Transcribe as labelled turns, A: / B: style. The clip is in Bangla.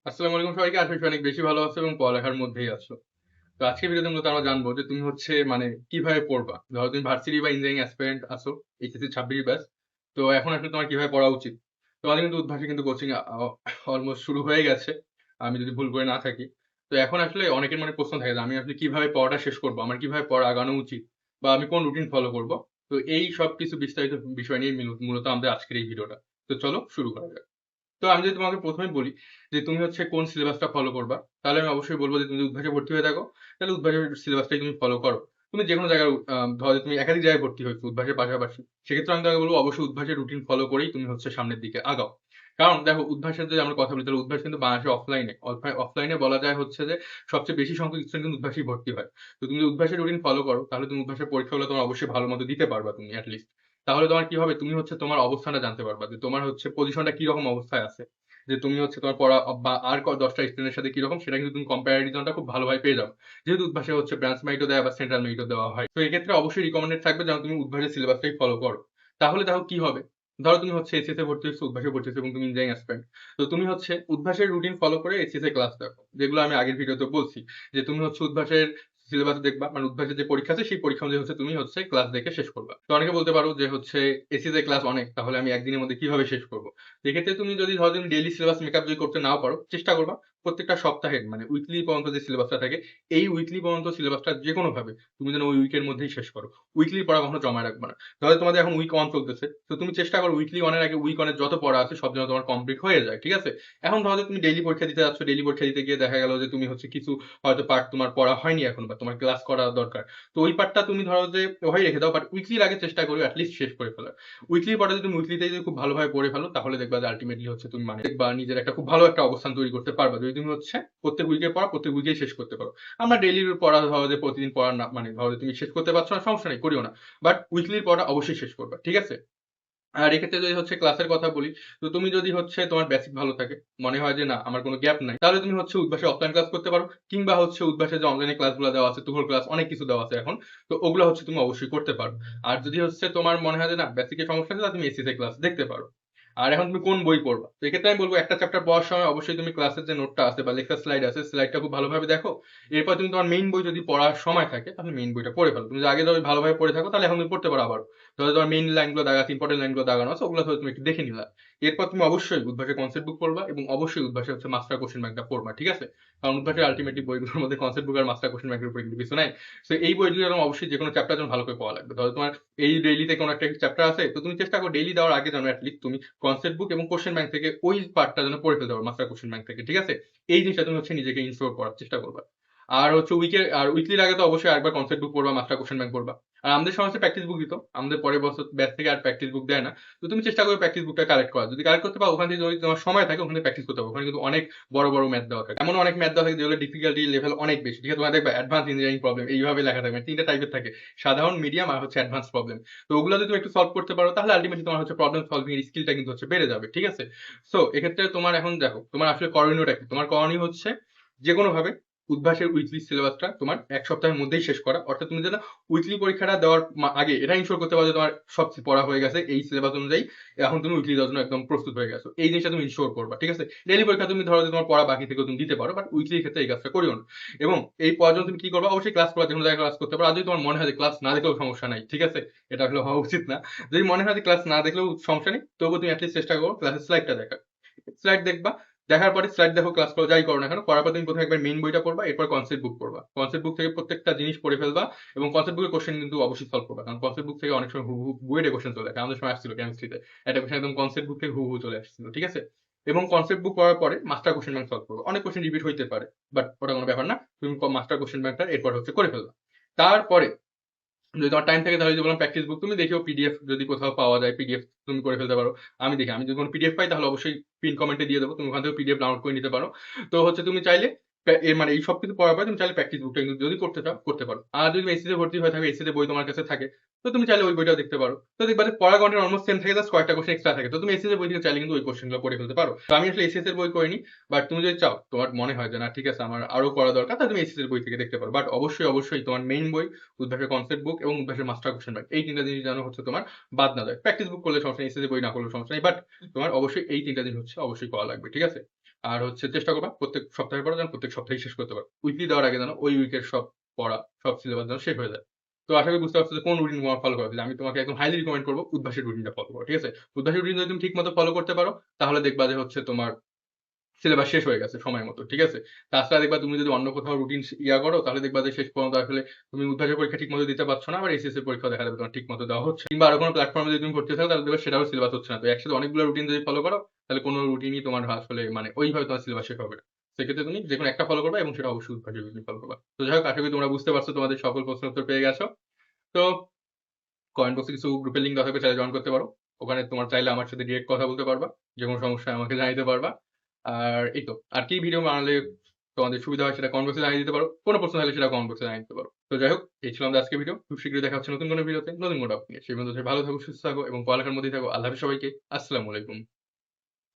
A: আসসালামু আলাইকুম সবাইকে। আশা করি অনেক বেশি ভালো আছো এবং পড়ালেখার মধ্যেই আছো। তো আজকের ভিডিওতে মূলত আমরা জানবো যে তুমি হচ্ছে মানে কিভাবে পড়বা। ধরো তুমি ভার্সিটি বা ইঞ্জিনিয়ারিং অ্যাসপিরেন্ট আছো, এইচএসসি 26 ব্যাচ। তো এখন আসলে তোমার কিভাবে পড়া উচিত? তো আমাদের কিন্তু উদ্ভাসে কিন্তু কোচিং অলমোস্ট শুরু হয়ে গেছে। আমি যদি ভুল করে না থাকি। তো এখন আসলে অনেকের মনে প্রশ্ন থাকে যে আমি আসলে কিভাবে পড়াটা শেষ করব? আমার কিভাবে পড়া আগানো উচিত? বা আমি কোন রুটিন ফলো করব? তো এই সব কিছু বিস্তারিত বিষয় নিয়ে মূলত আমাদের আজকের এই ভিডিওটা। তো চলো শুরু করা যাক। তো আমি যদি তোমাকে ১ম এই বলি যে তুমি হচ্ছে কোন সিলেবাসটা ফলো করবা, তাহলে আমি অবশ্যই বলব যে তুমি যদি উদ্ভাসে ভর্তি হয়ে থাকো, তাহলে উদ্ভাসের সিলেবাসটাই তুমি ফলো করো। তুমি যেকোনো জায়গায় ধরো যে তুমি একাধিক জায়গায় ভর্তি হয়েছো উদ্ভাসের পাশাপাশি। সেক্ষেত্রে আমি তোমাকে বলব অবশ্যই উদ্ভাসের রুটিন ফলো করেই তুমি হচ্ছে সামনের দিকে আগাও। কারণ দেখো উদ্ভাসের যদি আমরা কথা বলি তাহলে উদ্ভাস কিন্তু বাংলাদেশে অফলাইনে। অফলাইনে বলা যায় হচ্ছে যে সবচেয়ে বেশি সংখ্যক স্টুডেন্ট কিন্তু উদ্ভাসেই ভর্তি হয়। তো তুমি যদি উদ্ভাসের রুটিন ফলো করো তাহলে তুমি উদ্ভাসের পরীক্ষাগুলো তোমার অবশ্যই ভালো মতো দিতে পারবা তুমি এট লিস্ট। তাহলে তোমার কি হবে? তুমি হচ্ছে তোমার অবস্থানটা জানতে পারবা যে তোমার হচ্ছে পজিশনটা কিরকম অবস্থায় আছে। যে তুমি হচ্ছে তোমার পড়া বা আর ১০ টা স্টুডেন্টের সাথে কিরকম সেটা কিন্তু তুমি কম্প্যারিজনটা খুব ভালোভাবে পেয়ে যাবে। যেহেতু উদ্ভাসে হচ্ছে ব্রাঞ্চ মেরিটও দেয় আবার সেন্ট্রাল মেরিটও দেওয়া হয়। তো এক্ষেত্রে অবশ্যই রিকমেন্ডেড থাকবে যেন তুমি উদ্ভাসের সিলেবাসটাই ফলো করো। তাহলে দেখো কি হবে? ধরো তুমি হচ্ছে এইচএস এ ভর্তি হয়েছো, উদ্ভাসে ভর্তি হয়েছো এবং তুমি ইঞ্জিনিয়ারিং অ্যাসপিরেন্ট। তো তুমি হচ্ছে উদ্ভাসের রুটিন ফলো করে এইচএস এ ক্লাস দেখো। যেগুলো আমি আগের ভিডিওতে বলছি। যে তুমি হচ্ছে উদ্ভাসের সিলেবাস দেখবা মানে উদ্ভাসের যে পরীক্ষা আছে সেই পরীক্ষা অনুযায়ী হচ্ছে তুমি হচ্ছে ক্লাস দেখে শেষ করবা। তো অনেকে বলতে পারো যে হচ্ছে এসএস এ ক্লাস অনেক তাহলে আমি একদিনের মধ্যে কিভাবে শেষ করব? সেক্ষেত্রে তুমি যদি ধরো তুমি ডেইলি সিলেবাস মেকআপ যদি করতে নাও পারো, চেষ্টা করবা প্রত্যেকটা সপ্তাহের মানে উইকলি পর্যন্ত যে সিলেবাসটা থাকে, এই উইকলি পর্যন্ত সিলেবাসটা যেকোনোভাবে তুমি যেন ওই উইকের মধ্যেই শেষ করো। উইকলি পড়া কখনো জমা রাখবা না। ধরো তোমাদের এখন উইক 1 চলতেছে। তো তুমি চেষ্টা করো উইকলি 1 এর আগে উইক 1 এর যত পড়া আছে সব যেন তোমার কমপ্লিট হয়ে যায়। ঠিক আছে? এখন ধরো যে তুমি ডেইলি পরীক্ষা দিতে যাচ্ছ, ডেইলি পরীক্ষা দিতে গিয়ে দেখা গেল যে তুমি হচ্ছে কিছু হয়তো পার্ট তোমার পড়া হয়নি এখনো বা তোমার ক্লাস করা দরকার। তো ওই পার্টটা তুমি ধরো যে ওভাবেই রেখে দাও বাট উইকলির আগে চেষ্টা করো এট লিস্ট শেষ করে ফেলার। উইকলির পরে যদি তুমি উইকলিতে যদি খুব ভালোভাবে পড়ে ফেলো তাহলে দেখবা যে আল্টিমেটলি হচ্ছে তুমি মানে দেখবা নিজের একটা খুব ভালো একটা অবস্থান তৈরি করতে পারবা। যদি তুমি হচ্ছে প্রত্যেক উইকের পড়া প্রত্যেক উইকেই শেষ করতে পারো। আমরা ডেইলির পড়া ধরো যে প্রতিদিন পড়া না মানে ধরো যে তুমি শেষ করতে পারছো না সমস্যা নেই করিও না। বাট উইকলির পড়া অবশ্যই শেষ করবা। ঠিক আছে? আর এক্ষেত্রে যদি হচ্ছে ক্লাসের কথা বলি, তো তুমি যদি হচ্ছে তোমার বেসিক ভালো থাকে, মনে হয় যে না আমার কোনো গ্যাপ নাই, তাহলে তুমি হচ্ছে উদ্ভাসে অফলাইন ক্লাস করতে পারো কিংবা হচ্ছে উদ্ভাসে যে অনলাইনে ক্লাসগুলো দেওয়া আছে, তুখোর ক্লাস অনেক কিছু দেওয়া আছে এখন। তো ওগুলো হচ্ছে তুমি অবশ্যই করতে পারো। আর যদি হচ্ছে তোমার মনে হয় যে না বেসিকের সমস্যা আছে তাহলে তুমি এসএসএ ক্লাস দেখতে পারো। আর এখন তুমি কোন বই পড়বা? তো এক্ষেত্রে আমি বলব একটা চ্যাপ্টার পড়ার সময় অবশ্যই তুমি ক্লাসের যে নোটটা আছে বা লেকচার স্লাইড আছে, স্লাইডটা খুব ভালোভাবে দেখো। এরপর তুমি তোমার মেইন বই যদি পড়ার সময় থাকে তাহলে মেইন বইটা পড়ে ফেলো। তুমি যদি আগে ধরো ভালোভাবে পড়ে থাকো তাহলে এখন তুমি পড়তে পারো আবার। ধরো তোমার মেইন লাইনগুলো দাগা আছে, ইম্পর্টেন্ট লাইনগুলো দাগানো আছে, ওগুলো ধরো তুমি একটু দেখে নিলা। এরপর তুমি অবশ্যই উদ্ভাসের কনসেপ্ট বুক পড়বা এবং অবশ্যই উদ্ভাসে হচ্ছে মাস্টার কোশ্চেন ব্যাংকটা পড়বা। ঠিক আছে? কারণ উদ্ভাসের আলটিমেটলি বইগুলোর মধ্যে কনসেপ্ট বুক আর মাস্টার কোশ্চেন ব্যাংকের উপরে কিন্তু কিছু নাই। সো এই বইগুলো যেন অবশ্যই যেকোনো চ্যাপ্টার যেন ভালো করে পড়া লাগবে। ধরো তোমার এই ডেইলিতে কোনো একটা চ্যাপ্টার আছে, তো তুমি চেষ্টা করো ডেইলি দেওয়ার আগে যেন এটলিস্ট তুমি কনসেপ্ট বুক এবং কোশ্চেন ব্যাংক থেকে ওই পার্টটা যেন পড়ে ফেলতে পারো মাস্টার কোশ্চেন ব্যাংক থেকে। ঠিক আছে? এই জিনিসটা তুমি হচ্ছে নিজেকে ইনশিওর করার চেষ্টা করবা। আর হচ্ছে উইকলির আগে তো অবশ্যই একবার কনসেপ্ট বুক পড়বা, মাস্টার কোশ্চেন ব্যাংক পড়বা। আর আমাদের সমস্ত প্র্যাকটিস বুক দিত। আমাদের পরের বছর ব্যাচ থেকে আর প্র্যাকটিস বুক দেয় না। তো তুমি চেষ্টা করবে প্র্যাকটিস বুকটা কালেক্ট করার। যদি কালেক্ট করতে পারো ওখান থেকে যদি তোমার সময় থাকে ওখানে প্র্যাকটিস করতে পারো। ওখানে কিন্তু অনেক বড়, বড় ম্যাথ দেওয়া থাকে। এমন অনেক ম্যাথ দেওয়া থাকে যেগুলো ডিফিকাল্টি লেভেল অনেক বেশি। ঠিক আছে? তোমরা দেখবা অ্যাডভান্স ইঞ্জিনিয়ারিং প্রবলেম এইভাবে লেখা থাকবে। ৩ টা টাইপের থাকে। সাধারণ, মিডিয়াম আর হচ্ছে অ্যাডভান্স প্রবলেম। তো ওগুলো যদি তুমি একটু সলভ করতে পারো তাহলে আল্টিমেটলি তোমার হচ্ছে প্রবলেম সলভিং এর স্কিলটা কিন্তু হচ্ছে বেড়ে যাবে। ঠিক আছে? সো এক্ষেত্রে তোমার এখন দেখো তোমার আসলে করণীয়টা কি? তোমার করণীয় হচ্ছে যেকোনোভাবে উদ্ভাসের উইকলি সিলেবাসটা তোমার ১ সপ্তাহের মধ্যেই শেষ করা। অর্থাৎ তুমি যেন উইকলি পরীক্ষাটা দেওয়ার আগে এটা ইনশিওর করতে পারো যে তোমার সব পড়া হয়ে গেছে এই সিলেবাস অনুযায়ী। এখন তুমি উইকলি দেওয়ার জন্য একদম প্রস্তুত হয়ে গেছো। এই জিনিসটা তুমি ইনশিওর করবা। ঠিক আছে? ডেইলি পরীক্ষা তুমি ধরো যে তোমার পড়া বাকি থেকেও তুমি দিতে পারো। বাট উইকলির ক্ষেত্রে এই কাজটা করিও না। এবং এই পর্যন্ত তুমি কি করবা? অবশ্যই ক্লাস করা যেকোনো জায়গায় ক্লাস করতে পারো। আর যদি তোমার মনে হয় যে ক্লাস না দেখলেও সমস্যা নাই। ঠিক আছে? এটা আসলে হওয়া উচিত না। যদি মনে হয় যে ক্লাস না দেখলেও সমস্যা নেই, তবুও তুমি এটলিস্ট চেষ্টা করো ক্লাসের স্লাইডটা দেখার। স্লাইড দেখবা। দেখার পরে স্লাইড দেখো, ক্লাস করো, যাই করো না কেন। করার পর তুমি ১ম এ একবার মেইন বইটা পড়বা, এরপর কনসেপ্ট বুক পড়বা। কনসেপ্ট বুক থেকে প্রত্যেকটা জিনিস পড়ে ফেলবা এবং কনসেপ্ট বুকের কোয়েশ্চেন কিন্তু অবশ্যই সলভ করবা। কারণ কনসেপ্ট বুক থেকে অনেক সময় হুবহু বুয়েটে কোয়েশ্চেন চলে আসে। আমাদের সময় আসছিল কেমিস্ট্রিতে। একটা কোয়েশ্চেন একদম কনসেপ্ট বুক থেকে হুবহু চলে আসছিল। ঠিক আছে? এবং কনসেপ্ট বুক পড়ার পরে মাস্টার কোয়েশ্চেন ব্যাংক সলভ করবা। অনেক কোয়েশ্চেন রিপিট হইতে পারে। বাট ওটা কোনো ব্যাপার না। তুমি মাস্টার কোয়েশ্চেন ব্যাংকটা এরপর হচ্ছে করে ফেলবা। তারপরে যদি তোমার টাইম থাকে তাহলে যদি বললাম প্র্যাকটিস বুক তুমি দেখিও পিডিএফ যদি কোথাও পাওয়া যায় পিডিএফ তুমি করে ফেলতে পারো। আমি যদি কোনো পিডিএফ পাই তাহলে অবশ্যই পিন কমেন্টে দিয়ে দেবো। তুমি ওখান থেকে পিডিএফ ডাউনলোড করে নিতে পারো। তো হচ্ছে তুমি চাইলে মানে এই সব কিছু পড়ার পরে তুমি চাইলে প্র্যাকটিস বুকটা কিন্তু যদি করতে চাও করতে পারো। আর যদি এসএসসি ভর্তি হয়ে থাকে এসএসসি বই তোমার কাছে থাকে তো তুমি চাইলে ওই বইটাও দেখতে পারো। তো দেখবা যে পড়া কন্টেন্ট অলমোস্ট সেম থাকে জাস্ট কয়েকটা কোশ্চেন এক্সট্রা থাকে। তো তুমি এসএসসি বই থেকে চাইলে কিন্তু ওই কোশ্চেনগুলো করে ফেলতে পারো। তো আমি আসলে এসএসসি এর বই করিনি। বাট তুমি যদি চাও তোমার মনে হয় যে না ঠিক আছে আমার আরো পড়া দরকার তাহলে তুমি এসএসসি এর বই থেকে দেখতে পারো। বাট অবশ্যই তোমার মেইন বই উদ্ভাসের কনসেপ্ট বুক এবং উদ্ভাসের মাস্টার কোশ্চেন ব্যাংক এই ৩ টা জিনিস যেন হচ্ছে তোমার বাদ না যায়। প্র্যাকটিস বুক করলে সমস্যা নেই, এসএসসি বই না করলেও সমস্যা নেই। বাট তোমার অবশ্যই এই ৩ টা জিনিস হচ্ছে অবশ্যই করা লাগবে। ঠিক আছে? আর হচ্ছে চেষ্টা করবা প্রত্যেক সপ্তাহে পড়া যেন প্রত্যেক সপ্তাহেই শেষ করতে পারো। উইকলি দেওয়ার আগে যেন ওই উইকের সব পড়া, সব সিলেবাস যেন শেষ হয়ে যায়। তো আশা করি বুঝতে পারছো যে কোন রুটিন তোমার ফলো করা উচিত। আমি তোমাকে একদম হাইলি রিকমেন্ড করব উদ্ভাসের রুটিনটা ফলো করো। ঠিক আছে? উদ্ভাসের রুটিন যদি তুমি ঠিকমতো ফলো করতে পারো তাহলে দেখবা যে হচ্ছে তোমার সিলেবাস শেষ হয়ে গেছে সময় মতো। ঠিক আছে? তাছাড়া দেখবা তুমি যদি অন্য কোথাও রুটিন করো তাহলে দেখবা যে শেষ পর্যন্ত আসলে তুমি উদ্ভাসের পরীক্ষা ঠিকমতো দিতে পারছো না। আবার এইচএসসি পরীক্ষা দেখা যাবে তোমার ঠিকমতো দেওয়া হচ্ছে। কিংবা আরো কোনো প্ল্যাটফর্মে যদি তুমি ভর্তি থাকো তাহলে দেখবা সেটাও সিলেবাস হচ্ছে না। তো একসাথে অনেকগুলো রুটিন যদি ফলো করো তাহলে কোনো রুটিনই তোমার আসলে মানে ওইভাবে তোমার সিলেবাস শেষ হবে না। সেক্ষেত্রে তুমি যেকোনো একটা ফলো করবা এবং সেটা অবশ্যই উদ্ভাসের রুটিন ফলো করবা। তো যাই হোক আশা করি তোমরা বুঝতে পারছো তোমাদের সকল প্রশ্নের উত্তর পেয়ে গেছো। তো কমেন্ট বক্সে কিছু গ্রুপের লিঙ্ক দেওয়া থাকবে, চাইলে জয়েন করতে পারো। ওখানে তোমার চাইলে আমার সাথে ডিরেক্ট কথা বলতে পারবা। যেকোনো সমস্যায় আমাকে জানাইতে পারবা। আর এই তো। আর কি ভিডিও বানালে তোমাদের সুবিধা হয় সেটা কমেন্ট বক্সে জানিয়ে দিতে পারো। কোনো প্রশ্ন থাকলে সেটা কমেন্ট বক্সে জানিয়ে দিতে পারো। তো যাই হোক, এই ছিল আমাদের আজকের ভিডিও। খুব শীঘ্রই দেখা হচ্ছে নতুন কোনো ভিডিওতে, নতুন কোনো টপিক নিয়ে। সেই পর্যন্ত ভালো থাকো, সুস্থ থাকো এবং পড়ালেখার মধ্যেই থাকো। আল্লাহ হাফেজ সবাইকে। আসসালামু আলাইকুম।